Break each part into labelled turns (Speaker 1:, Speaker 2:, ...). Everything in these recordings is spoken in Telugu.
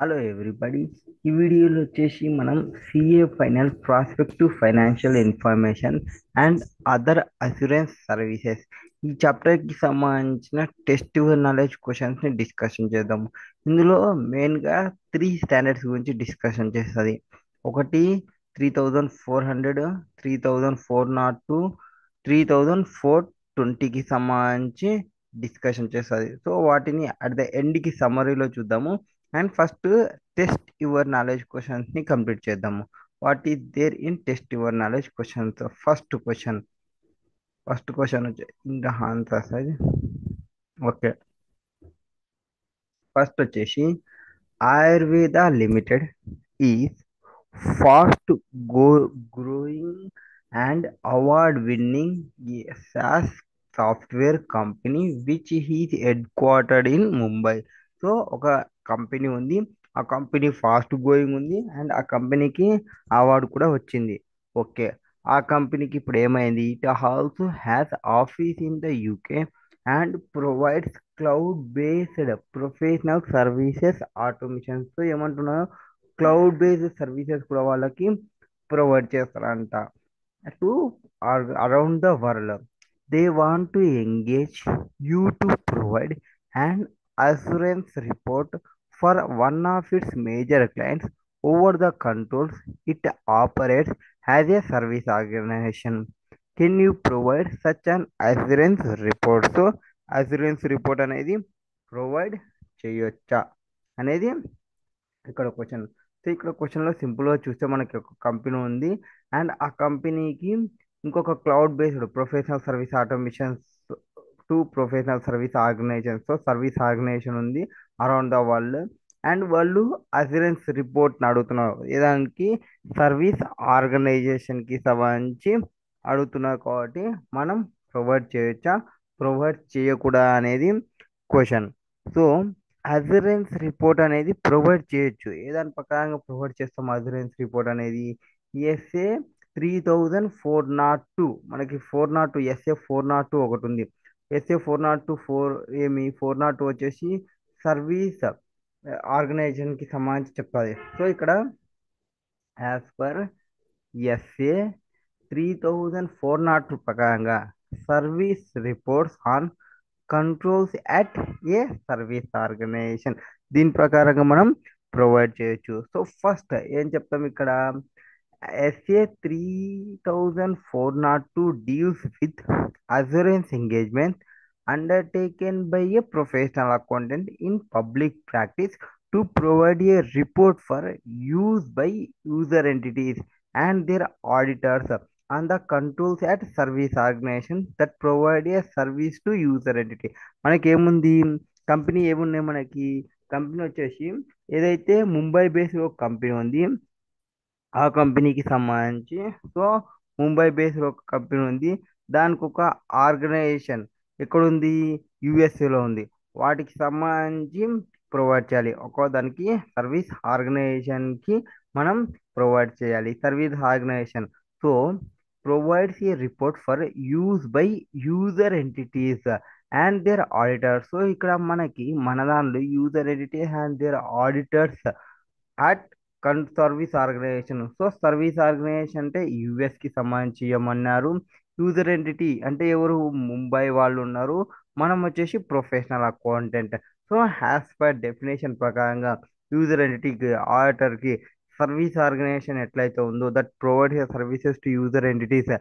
Speaker 1: Hello everybody. ఈ వీడియోలో వచ్చేసి మనం CA final prospective financial information and other assurance services ఈ చాప్టర్కి సంబంధించిన టెస్ట్ నాలెడ్జ్ క్వశ్చన్స్ని డిస్కషన్ చేద్దాము. ఇందులో మెయిన్గా 3 స్టాండర్డ్స్ గురించి డిస్కషన్ చేస్తుంది. ఒకటి 3400, 3402, 3420కి సంబంధించి డిస్కషన్ చేస్తుంది. సో వాటిని అట్ ద ఎండ్కి సమ్మరీలో చూద్దాము. And first test your knowledge questions ని కంప్లీట్ చేద్దాము. What is there in test your knowledge questions? First question వచ్చి ఇంకా ఆన్సర్స్ అది. ఓకే, ఫస్ట్ వచ్చేసి Ayurveda limited is fast growing and award winning SaaS software company which is headquartered in Mumbai. So ఒక కంపెనీ ఉంది, ఆ కంపెనీ ఫాస్ట్ గ్రోయింగ్ ఉంది అండ్ ఆ కంపెనీకి అవార్డు కూడా వచ్చింది. ఓకే, ఆ కంపెనీకి ఇప్పుడు ఏమైంది? It also has office in the UK and provides cloud based professional services automation. So ఏమంటున్నా, క్లౌడ్ బేస్డ్ సర్వీసెస్ కూడా వాళ్ళకి ప్రొవైడ్ చేస్తారంట to around the world. They want to engage you to provide and assurance report for one of its major clients over the controls it operates as a service organization. Can you provide such an assurance report? So assurance report అనేది ప్రొవైడ్ చేయొచ్చా అనేది ఇక్కడ క్వశ్చన్. సో ఇక్కడ క్వశ్చన్లో సింపుల్గా చూస్తే మనకి ఒక కంపెనీ ఉంది అండ్ ఆ కంపెనీకి ఇంకొక cloud based professional service automations to professional service organisation. So service organisation ఉంది అరౌండ్ ద వరల్డ్ అండ్ వాళ్ళు అస్యూరెన్స్ రిపోర్ట్ని అడుగుతున్నారు. ఏదానికి? సర్వీస్ ఆర్గనైజేషన్కి సంబంధించి అడుగుతున్నారు కాబట్టి మనం ప్రొవైడ్ చేయొచ్చా, ప్రొవైడ్ చేయకూడదా అనేది క్వశ్చన్. సో అస్యూరెన్స్ రిపోర్ట్ అనేది ప్రొవైడ్ చేయొచ్చు. ఏదాని ప్రకారంగా ప్రొవైడ్ చేస్తాం అస్యూరెన్స్ రిపోర్ట్ అనేది? ఎస్ఏ 3402, మనకి 402, SA 402 ఒకటి ఉంది. SA 402 ఏమి 402 వచ్చేసి సర్వీస్ ఆర్గనైజేషన్కి సంబంధించి చెప్తుంది. సో ఇక్కడ యాజ్ పర్ SA 3402 ప్రకారంగా service reports on controls at a service organisation, దీని ప్రకారంగా మనం ప్రొవైడ్ చేయొచ్చు. సో ఫస్ట్ ఏం చెప్తాం ఇక్కడ? SA 3402 deals with assurance engagement undertaken by a professional accountant in public practice to provide a report for use by user entities and their auditors on the controls at service organization that provide a service to user entity. మనకి ఏముంది? కంపెనీ ఏమున్నాయి మనకి? కంపెనీ వచ్చేసి ఏదైతే ముంబై బేస్డ్ ఒక కంపెనీ ఉంది, ఆ కంపెనీకి సంబంధించి. సో ముంబై బేస్డ్ ఒక కంపెనీ ఉంది, దానికి ఒక ఆర్గనైజేషన్ ఎక్కడుంది? యుఎస్ఏలో ఉంది. వాటికి సంబంధించి ప్రొవైడ్ చేయాలి. ఒక దానికి సర్వీస్ ఆర్గనైజేషన్కి మనం ప్రొవైడ్ చేయాలి. Service organisation so provides a report for use by user entities and their auditors. So ఇక్కడ మనకి మన దానిలో user entities and their auditors at service organisation. So service organisation అంటే యుఎస్కి సంబంధించి ఇవ్వమన్నారు. యూజర్ ఎంటిటీ అంటే ఎవరు? ముంబై వాళ్ళు ఉన్నారు. మనం వచ్చేసి professional accountant. So has per definition ప్రకారంగా యూజర్ ఎంటిటీకి ఆడిటర్కి సర్వీస్ ఆర్గనైజేషన్ ఎట్లయితే ఉందో that provide services to user entities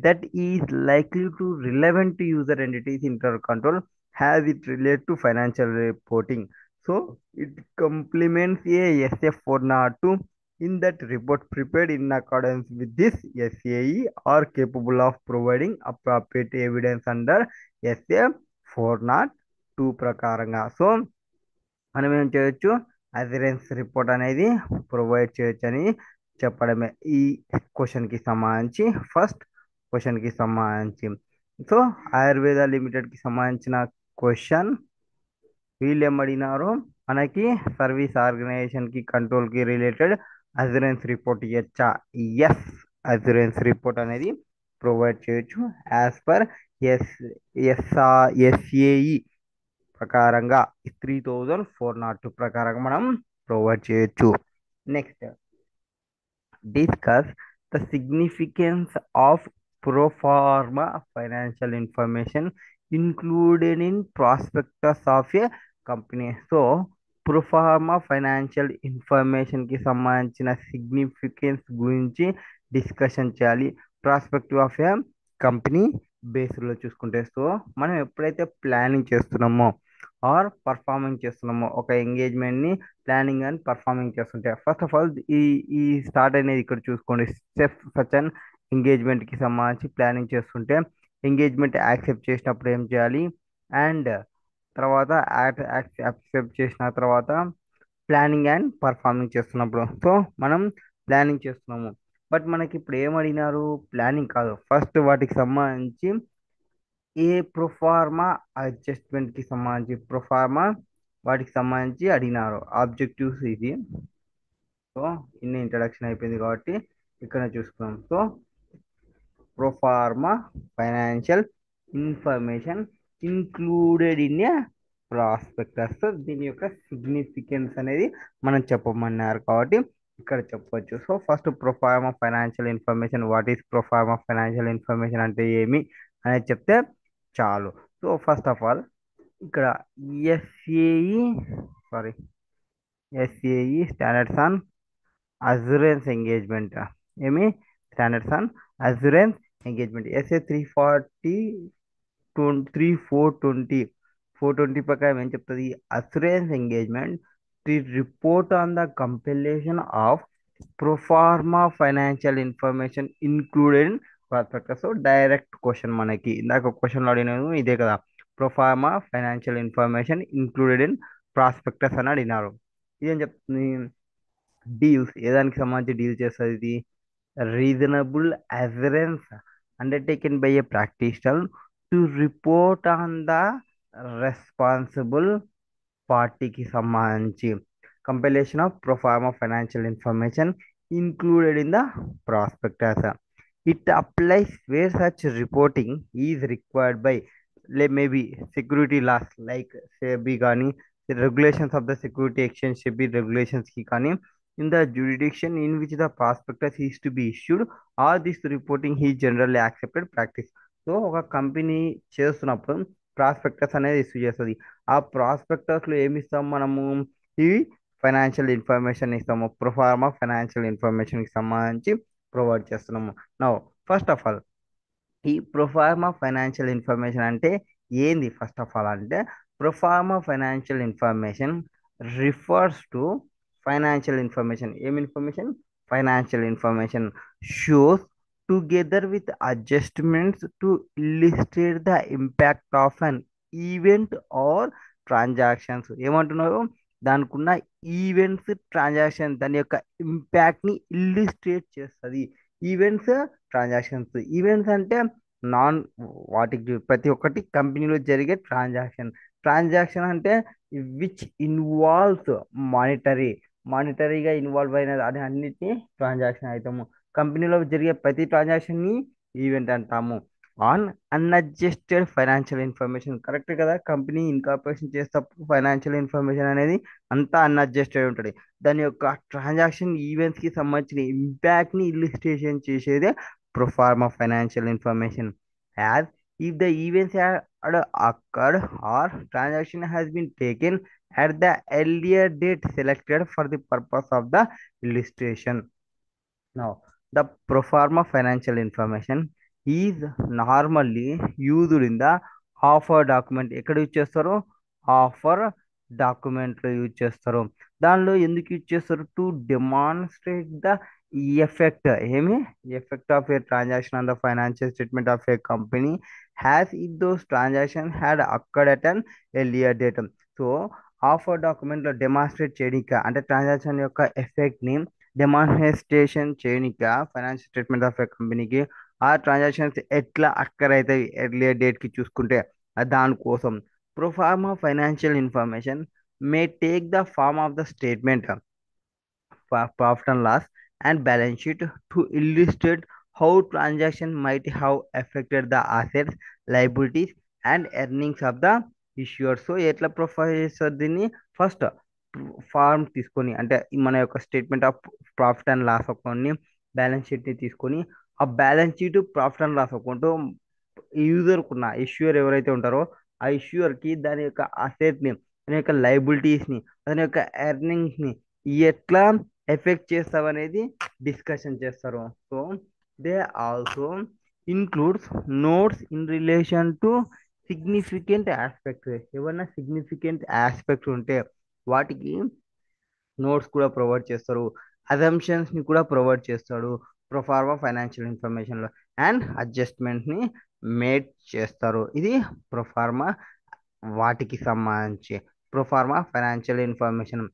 Speaker 1: that is likely to relevant to user entities inter control has it relate to financial reporting. So it complements a SA 402 in that report prepared in accordance with this SAE are capable of providing appropriate evidence under SA 402 ప్రకారంగా. సో మనం ఏం చేయొచ్చు? అసిరెన్స్ రిపోర్ట్ అనేది ప్రొవైడ్ చేయొచ్చు అని చెప్పడమే ఈ క్వశ్చన్కి సంబంధించి, ఫస్ట్ క్వశ్చన్కి సంబంధించి. సో ఆయుర్వేద లిమిటెడ్కి సంబంధించిన క్వశ్చన్ వీళ్ళు ఏమడినారు? మనకి సర్వీస్ ఆర్గనైజేషన్కి కంట్రోల్కి రిలేటెడ్ అస్యూరెన్స్ రిపోర్ట్ ఇవ్వచ్చా? ఎస్, అస్యూరెన్స్ రిపోర్ట్ అనేది ప్రొవైడ్ చేయొచ్చు యాజ్ పర్ ఎస్ ఎస్ఏఈ ప్రకారంగా 3402 ప్రకారంగా మనం ప్రొవైడ్ చేయొచ్చు. Next, discuss the significance of pro forma financial information included in prospectus of a company. So, pro forma financial ఇన్ఫర్మేషన్కి సంబంధించిన సిగ్నిఫికెన్స్ గురించి డిస్కషన్ చేయాలి ప్రాస్పెక్టివ్ ఆఫ్ ఏ కంపెనీ బేస్లో చూసుకుంటే. సో మనం ఎప్పుడైతే ప్లానింగ్ చేస్తున్నామో ఆర్ పర్ఫార్మింగ్ చేస్తున్నామో ఒక ఎంగేజ్మెంట్ని ప్లానింగ్ అండ్ పర్ఫార్మింగ్ చేస్తుంటే, ఫస్ట్ ఆఫ్ ఆల్ ఈ ఈ స్టార్ట్ అనేది ఇక్కడ చూసుకోండి. స్టెప్ సచ్ అన్ ఎంగేజ్మెంట్కి సంబంధించి ప్లానింగ్ చేస్తుంటే ఎంగేజ్మెంట్ యాక్సెప్ట్ చేసినప్పుడు ఏం చేయాలి, అండ్ తర్వాత యాక్సెప్ట్ చేసిన తర్వాత ప్లానింగ్ అండ్ పర్ఫార్మింగ్ చేస్తున్నప్పుడు. సో మనం ప్లానింగ్ చేస్తున్నాము, బట్ మనకి ఇప్పుడు ఏం అడిగినారు, ప్లానింగ్ కాదు, ఫస్ట్ వాటికి సంబంధించి ఏ ప్రొఫార్మా అడ్జస్ట్మెంట్కి సంబంధించి ప్రొఫార్మా వాటికి సంబంధించి అడిగినారు ఆబ్జెక్టివ్స్ ఇది. సో ఇన్ని ఇంట్రడక్షన్ అయిపోయింది కాబట్టి ఇక్కడ చూసుకున్నాం. So pro forma financial information included in a prospectus. దీని యొక్క సిగ్నిఫికెన్స్ అనేది మనం చెప్పమన్నారు కాబట్టి ఇక్కడ చెప్పవచ్చు. So first pro forma financial information, what is pro forma financial information అంటే ఏమి అనేది చెప్తే చాలు. సో ఫస్ట్ ఆఫ్ ఆల్ ఇక్కడ SAE sorry SAE standards on assurance engagement. ఏమి standards on assurance engagement SA 420 ప్రకారం ఏం చెప్తుంది, assurance engagement the report on the compilation of pro forma financial information included in prospectus. So direct question మనకి ఇందాక క్వశ్చన్లో అడిగినారు ఇదే కదా, proforma financial information included in prospectus అని అడిగినారు. ఇదేం చెప్తుంది, డీల్స్ ఏ దానికి సంబంధించి డీల్ చేస్తుంది ఇది, reasonable assurance undertaken by a practitioner to report on the responsible పార్టీకి సంబంధించి compilation of pro forma financial information included in the prospectus. It applies where such reporting is required by maybe security laws like SEBI కానీ regulations of the Security Exchange SEBI regulations की కానీ in the jurisdiction in which the prospectus is to be issued or this reporting is generally accepted practice. So ఒక కంపెనీ చేస్తున్నప్పుడు ప్రాస్పెక్టస్ అనేది ఇష్యూ చేస్తుంది. ఆ ప్రాస్పెక్టస్లో ఏమి ఇస్తాం మనము, ఈ ఫైనాన్షియల్ ఇన్ఫర్మేషన్ ఇస్తాము, ప్రొఫార్మా ఫైనాన్షియల్ ఇన్ఫర్మేషన్కి సంబంధించి ప్రొవైడ్ చేస్తున్నాము. నౌ ఫస్ట్ ఆఫ్ ఆల్ ఈ ప్రొఫార్మా ఫైనాన్షియల్ ఇన్ఫర్మేషన్ అంటే ఏంది, ఫస్ట్ ఆఫ్ ఆల్ అంటే pro forma financial information refers to financial information. ఏం information, financial information shows together with adjustments to illustrate the impact of an event or transactions. ఏమంటున్నారు, దానికి ఉన్న ఈవెంట్స్ ట్రాన్సాక్షన్ దాని యొక్క ఇంపాక్ట్ని ఇల్లిస్ట్రేట్ చేస్తుంది. ఈవెంట్స్ ట్రాన్సాక్షన్స్, ఈవెంట్స్ అంటే నాన్ వాటికి ప్రతి ఒక్కటి కంపెనీలో జరిగే ట్రాన్సాక్షన్. ట్రాన్సాక్షన్ అంటే విచ్ ఇన్వాల్వ్స్ మానిటరీగా ఇన్వాల్వ్ అయిన అది అన్నిటినీ ట్రాన్సాక్షన్ అవుతాము. కంపెనీలో జరిగే ప్రతి ట్రాన్సాక్షన్ని ఈవెంట్ అంటాము. On unadjusted financial information, correct కదా, కంపెనీ ఇన్కార్పొరేషన్ చేసేటప్పుడు ఫైనాన్షియల్ ఇన్ఫర్మేషన్ అనేది అంతా అన్అడ్జస్టెడ్ ఉంటుంది. దాని యొక్క ట్రాన్సాక్షన్ ఈవెంట్స్కి సంబంధించిన ఇంపాక్ట్ని ఇల్లిస్ట్రేషన్ చేసేదే proforma financial information. As if the events had occurred or transaction has been taken at the earlier date selected for the purpose of the illustration. Now, the pro forma financial information is normally used in the offer document. ఎక్కడ యూజ్ చేస్తారు, ఆఫర్ డాక్యుమెంట్లో యూజ్ చేస్తారు. దానిలో ఎందుకు యూజ్ చేస్తారు, టు డెమాన్స్ట్రేట్ ద ఎఫెక్ట్. ఏమి effect of a transaction on the financial statement of a company has if those transaction had occurred at an earlier date. So offer డాక్యుమెంట్లో డెమాన్స్ట్రేట్ చేయడానికి అంటే ట్రాన్సాక్షన్ యొక్క ఎఫెక్ట్ని డెమాన్స్ట్రేషన్ చేయనిక ఫైనాన్షియల్ స్టేట్మెంట్ ఆఫ్ ఏ కంపెనీకి ఆ ట్రాన్సాక్షన్స్ ఎట్లా అక్కర్ అవుతాయి ఎర్లియర్ డేట్కి చూసుకుంటే దానికోసం pro forma financial information may take the form of the statement profit and loss and balance sheet to illustrate how transaction might have affected the assets, liabilities and earnings of the issuer. So ఎట్లా ప్రొఫైల్ చేస్తారు దీన్ని, ఫస్ట్ ఫార్మ్ తీసుకొని అంటే మన యొక్క statement of profit and loss అకౌంట్ని బ్యాలెన్స్ షీట్ని తీసుకొని ఆ balance sheet profit and loss account యూజర్కు ఉన్న ఇష్యూర్ ఎవరైతే ఉంటారో ఆ ఇష్యూర్కి దాని యొక్క అసెట్ని దాని యొక్క లైబిలిటీస్ని దాని యొక్క ఎర్నింగ్స్ని ఎట్లా ఎఫెక్ట్ చేస్తావనేది డిస్కషన్ చేస్తారు. So they also includes notes in relation to significant aspects. ఏమన్నా సిగ్నిఫికెంట్ ఆస్పెక్ట్స్ ఉంటే వాటికి నోట్స్ కూడా ప్రొవైడ్ చేస్తారు. అజంప్షన్స్ని కూడా ప్రొవైడ్ చేస్తాడు ప్రొఫార్మా ఫైనాన్షియల్ ఇన్ఫర్మేషన్లో. అండ్ అడ్జస్ట్మెంట్ని మేడ్ చేస్తారు. ఇది ప్రొఫార్మా వాటికి సంబంధించి pro forma financial information.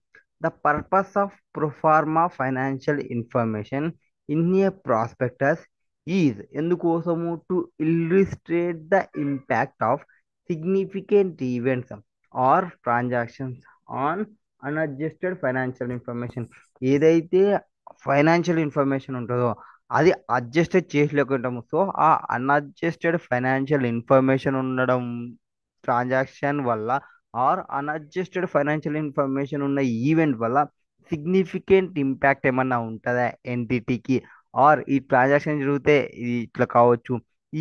Speaker 1: The purpose of pro forma financial information in a prospectus is ఎందుకోసము to illustrate the impact of significant events or transactions on unadjusted financial information. ఏదైతే ఫైనాన్షియల్ ఇన్ఫర్మేషన్ ఉంటుందో అది అడ్జస్టెడ్ చేయలేకుంటాము. సో ఆ అన్అడ్జస్టెడ్ ఫైనాన్షియల్ ఇన్ఫర్మేషన్ ఉండడం ట్రాన్సాక్షన్ వల్ల ఆర్ అన్అడ్జస్టెడ్ ఫైనాన్షియల్ ఇన్ఫర్మేషన్ ఉన్న ఈవెంట్ వల్ల సిగ్నిఫికెంట్ ఇంపాక్ట్ ఏమన్నా ఉంటుందా ఎంటిటీకి, ఆర్ ఈ ట్రాన్సాక్షన్ జరిగితే ఇది ఇట్లా కావచ్చు,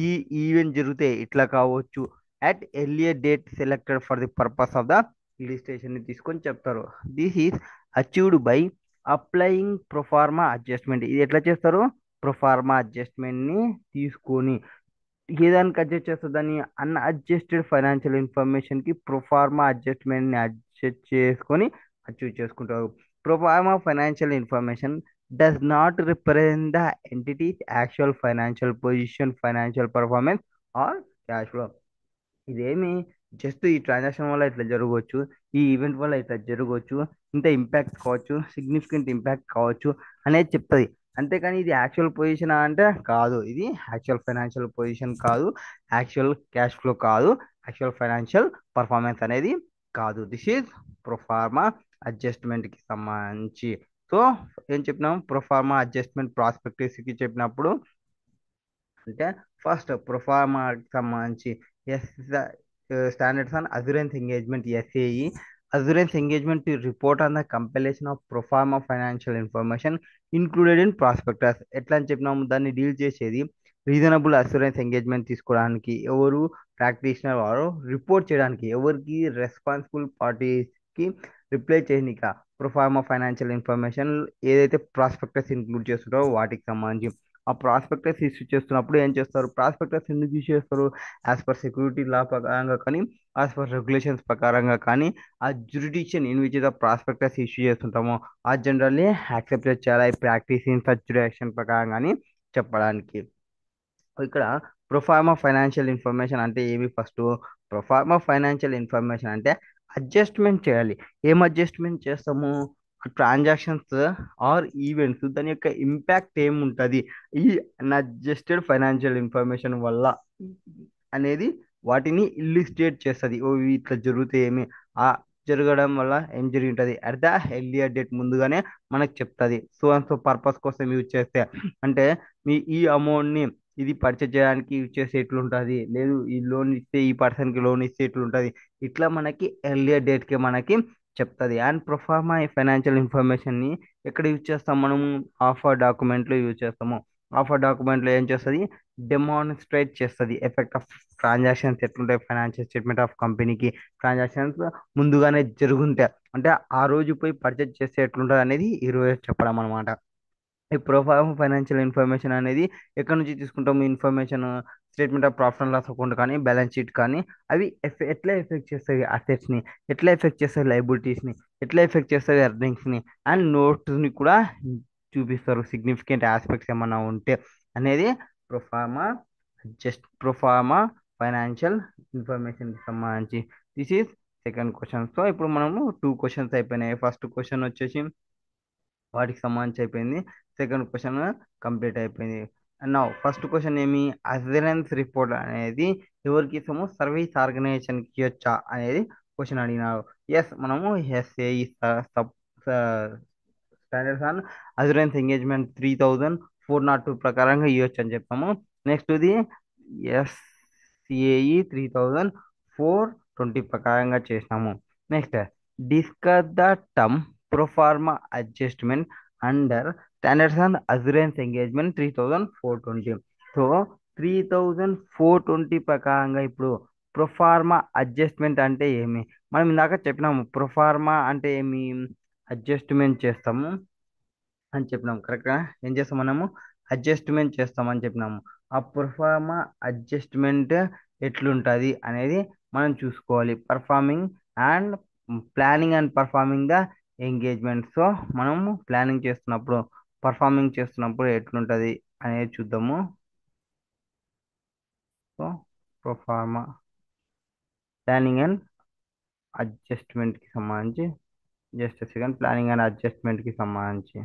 Speaker 1: ఈ ఈవెంట్ జరిగితే ఇట్లా కావచ్చు at earlier date selected for the purpose of the registration ని తీసుకొని చెప్తారు. This is achieved by applying proforma adjustment. ఇది ఎట్లా చేస్తారు? ప్రొఫార్మా అడ్జస్ట్మెంట్ ని తీసుకొని ఏ దానికి అడ్జస్ట్ చేస్తారు? దాన్ని అన్అడ్జస్టెడ్ ఫైనాన్షియల్ ఇన్ఫర్మేషన్ కి ప్రొఫార్మా అడ్జస్ట్మెంట్ ని అడ్జస్ట్ చేసుకొని అచీవ్ చేసుకుంటారు. Pro forma financial information does not represent the entities actual financial position, financial performance or cash flow. ఇదేమి జస్ట్ ఈ ట్రాన్సాక్షన్ వల్ల ఇట్లా జరగవచ్చు, ఈ ఈవెంట్ వల్ల ఇట్లా జరగవచ్చు, ఇంత ఇంపాక్ట్ కావచ్చు, సిగ్నిఫికెంట్ ఇంపాక్ట్ కావచ్చు అనేది చెప్తుంది. అంతేకాని ఇది యాక్చువల్ పొజిషన్ అంటే కాదు, ఇది యాక్చువల్ ఫైనాన్షియల్ పొజిషన్ కాదు, యాక్చువల్ క్యాష్ ఫ్లో కాదు, యాక్చువల్ ఫైనాన్షియల్ పర్ఫార్మెన్స్ అనేది కాదు. దిస్ ఈజ్ ప్రొఫార్మా అడ్జస్ట్మెంట్కి సంబంధించి. సో ఏం చెప్పినాం? ప్రొఫార్మా అడ్జస్ట్మెంట్ ప్రాస్పెక్టివ్స్కి చెప్పినప్పుడు అంటే ఫస్ట్ ప్రొఫార్మాకి సంబంధించి S standards on assurance engagement SAE. Assurance engagement to report on the compilation of pro forma financial information included in prospectus. ఎట్లా అని చెప్పినాము? దాన్ని డీల్ చేసేది రీజనబుల్ అసూరెన్స్ ఎంగేజ్మెంట్ తీసుకోవడానికి ఎవరు ప్రాక్టీషనర్ వారు రిపోర్ట్ చేయడానికి ఎవరికి రెస్పాన్సిబుల్ పార్టీస్కి రిప్లై చేయనిక ప్రొఫార్మా ఫైనాన్షియల్ ఇన్ఫర్మేషన్ ఏదైతే ప్రాస్పెక్టస్ ఇంక్లూడ్ చేస్తుంటారో వాటికి సంబంధించి. ఆ ప్రాస్పెక్టస్ ఇష్యూ చేస్తున్నప్పుడు ఏం చేస్తారు? ప్రాస్పెక్టస్ ఎందుకు ఇష్యూ చేస్తారు? యాజ్ పర్ సెక్యూరిటీ లా ప్రకారంగా కానీ, యాజ్ పర్ రెగ్యులేషన్స్ ప్రకారంగా కానీ, ఆ jurisdiction in which the prospectus issue చేస్తుంటామో ఆ జనరల్లీ యాక్సెప్ట్ చేయాలి ప్రాక్టీస్ ఇన్ సచ్ జ్యూరిడిక్షన్ ప్రకారం కానీ చెప్పడానికి. ఇక్కడ ప్రొఫార్మా ఫైనాన్షియల్ ఇన్ఫర్మేషన్ అంటే ఏమి? ఫస్ట్ ప్రొఫార్మా ఫైనాన్షియల్ ఇన్ఫర్మేషన్ అంటే అడ్జస్ట్మెంట్ చేయాలి. ఏం అడ్జస్ట్మెంట్ చేస్తాము? ట్రాన్సాక్షన్స్ ఆర్ ఈవెంట్స్ దాని యొక్క ఇంపాక్ట్ ఏముంటుంది ఈ అన్అడ్జస్టెడ్ ఫైనాన్షియల్ ఇన్ఫర్మేషన్ వల్ల అనేది వాటిని ఇల్లుస్ట్రేట్ చేస్తుంది. ఓ ఇట్లా జరిగితే ఏమి, ఆ జరగడం వల్ల ఏం జరిగి ఉంటుంది అట్ ద ఎర్లియర్ డేట్ ముందుగానే మనకు చెప్తుంది. సో అండ్ సో పర్పస్ కోసం యూజ్ చేస్తే అంటే మీ ఈ అమౌంట్ని ఇది పర్చేజ్ చేయడానికి యూజ్ చేస్తే ఎట్లుంటుంది, లేదు ఈ లోన్ ఇస్తే ఈ పర్సన్కి లోన్ ఇస్తే ఎట్లుంటుంది, ఇట్లా మనకి ఎర్లియర్ డేట్కి మనకి చెప్తుంది. అండ్ ప్రొఫార్మా ఫైనాన్షియల్ ఇన్ఫర్మేషన్ని ఎక్కడ యూజ్ చేస్తాం? మనము ఆఫర్ డాక్యుమెంట్లో యూజ్ చేస్తాము. ఆఫర్ డాక్యుమెంట్లో ఏం చేస్తుంది? డెమాన్స్ట్రేట్ చేస్తుంది ఎఫెక్ట్ ఆఫ్ ట్రాన్సాక్షన్స్ ఎట్లుంటాయి ఫైనాన్షియల్ స్టేట్మెంట్ ఆఫ్ కంపెనీకి. ట్రాన్సాక్షన్స్ ముందుగానే జరుగుంటాయి అంటే ఆ రోజు పోయి పర్చేజ్ చేస్తే ఎట్లుంటుంది అనేది ఈ రోజు చెప్పడం అనమాట. ఈ ప్రొఫార్మా ఫైనాన్షియల్ ఇన్ఫర్మేషన్ అనేది ఎక్కడి నుంచి తీసుకుంటాము? Information statement of profit and loss account కానీ, బ్యాలెన్స్ షీట్ కానీ అవి ఎట్లా ఎఫెక్ట్ చేస్తాయి అసెట్స్ని, ఎట్లా ఎఫెక్ట్ చేస్తాయి లైబిలిటీస్ని, ఎట్లా ఎఫెక్ట్ చేస్తాయి ఎర్నింగ్స్ని అండ్ నోట్స్ని కూడా చూపిస్తారు. సిగ్నిఫికెంట్ ఆస్పెక్ట్స్ ఏమన్నా ఉంటే అనేది ప్రొఫార్మా ప్రొఫార్మా ఫైనాన్షియల్ ఇన్ఫర్మేషన్కి సంబంధించి. This is second question. So ఇప్పుడు మనము 2 క్వశ్చన్స్ అయిపోయినాయి. ఫస్ట్ క్వశ్చన్ వచ్చేసి వాటికి సంబంధించి అయిపోయింది. సెకండ్ క్వశ్చన్ కంప్లీట్ అయిపోయింది. నా ఫస్ట్ క్వశ్చన్ ఏమి? అసూరెన్స్ రిపోర్ట్ అనేది ఎవరికి ఇస్తాము? సర్వీస్ ఆర్గనైజేషన్కి ఇవ్వచ్చా అనేది క్వశ్చన్ అడిగినారు. ఎస్, మనము SAE standards on assurance engagement 3402 ప్రకారంగా ఇవ్వచ్చు అని చెప్తాము. నెక్స్ట్ ఇది ఎస్ఏఈ 3420 ప్రకారంగా చేసినాము. Next Discuss the term pro forma adjustment under standards and assurance engagement 3420. So 3420 ప్రకారంగా ఇప్పుడు ప్రొఫార్మా అడ్జస్ట్మెంట్ అంటే ఏమి? మనం ఇందాక చెప్పినాము ప్రొఫార్మా అంటే ఏమి, అడ్జస్ట్మెంట్ చేస్తాము అని చెప్పినాము కరెక్ట్గా. ఏం చేస్తాం మనము? అడ్జస్ట్మెంట్ చేస్తామని చెప్పినాము. ఆ పర్ఫార్మా అడ్జస్ట్మెంట్ ఎట్లుంటుంది అనేది మనం చూసుకోవాలి. Performing and planning and performing the engagement. So మనము ప్లానింగ్ చేస్తున్నప్పుడు, పర్ఫార్మింగ్ చేస్తున్నప్పుడు ఎట్లుంటుంది అనేది చూద్దాము. సో పర్ఫార్మా ప్లానింగ్ అండ్ అడ్జస్ట్మెంట్కి సంబంధించి, జస్ట్ సెకండ్, ప్లానింగ్ అండ్ అడ్జస్ట్మెంట్కి సంబంధించి